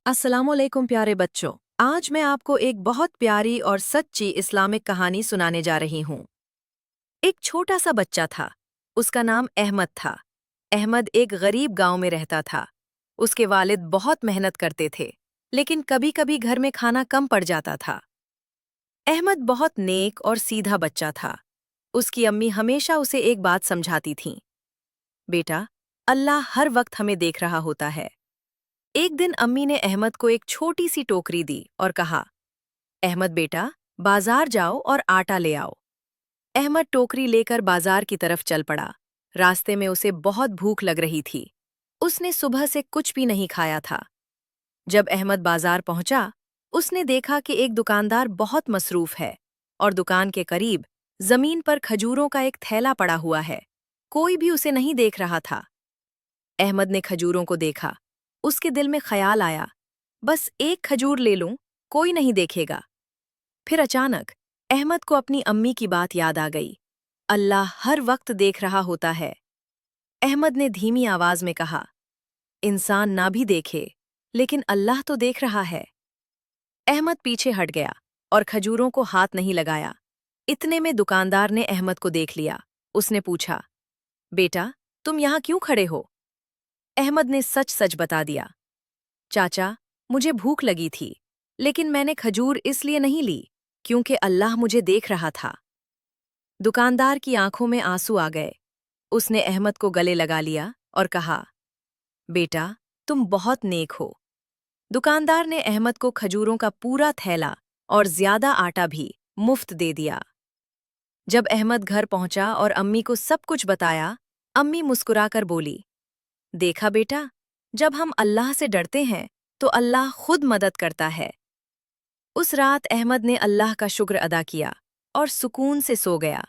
अस्सलामुअलैकुम प्यारे बच्चों। आज मैं आपको एक बहुत प्यारी और सच्ची इस्लामिक कहानी सुनाने जा रही हूँ। एक छोटा सा बच्चा था। उसका नाम अहमद था। अहमद एक गरीब गांव में रहता था। उसके वालिद बहुत मेहनत करते थे, लेकिन कभी-कभी घर में खाना कम पड़ जाता था। अहमद बहुत नेक और सीधा बच्चा था। उसकी अम्मी हमेशा उसे एक बात समझाती थीं, बेटा, अल्लाह हर वक्त हमें देख रहा होता है। एक दिन अम्मी ने अहमद को एक छोटी सी टोकरी दी और कहा, अहमद बेटा, बाजार जाओ और आटा ले आओ। अहमद टोकरी लेकर बाजार की तरफ चल पड़ा। रास्ते में उसे बहुत भूख लग रही थी। उसने सुबह से कुछ भी नहीं खाया था। जब अहमद बाजार पहुंचा, उसने देखा कि एक दुकानदार बहुत मसरूफ है और दुकान के करीब जमीन पर खजूरों का एक थैला पड़ा हुआ है। कोई भी उसे नहीं देख रहा था। अहमद ने खजूरों को देखा। उसके दिल में ख्याल आया, बस एक खजूर ले लूं, कोई नहीं देखेगा। फिर अचानक अहमद को अपनी अम्मी की बात याद आ गई। अल्लाह हर वक्त देख रहा होता है। अहमद ने धीमी आवाज में कहा, इंसान ना भी देखे, लेकिन अल्लाह तो देख रहा है। अहमद पीछे हट गया और खजूरों को हाथ नहीं लगाया। इतने में दुकानदार ने अहमद को देख लिया। उसने पूछा, बेटा, तुम यहाँ क्यों खड़े हो? अहमद ने सच सच बता दिया, चाचा, मुझे भूख लगी थी, लेकिन मैंने खजूर इसलिए नहीं ली क्योंकि अल्लाह मुझे देख रहा था। दुकानदार की आंखों में आंसू आ गए। उसने अहमद को गले लगा लिया और कहा, बेटा, तुम बहुत नेक हो। दुकानदार ने अहमद को खजूरों का पूरा थैला और ज्यादा आटा भी मुफ्त दे दिया। जब अहमद घर पहुंचा और अम्मी को सब कुछ बताया, अम्मी मुस्कुराकर बोली, देखा बेटा, जब हम अल्लाह से डरते हैं तो अल्लाह खुद मदद करता है। उस रात अहमद ने अल्लाह का शुक्र अदा किया और सुकून से सो गया।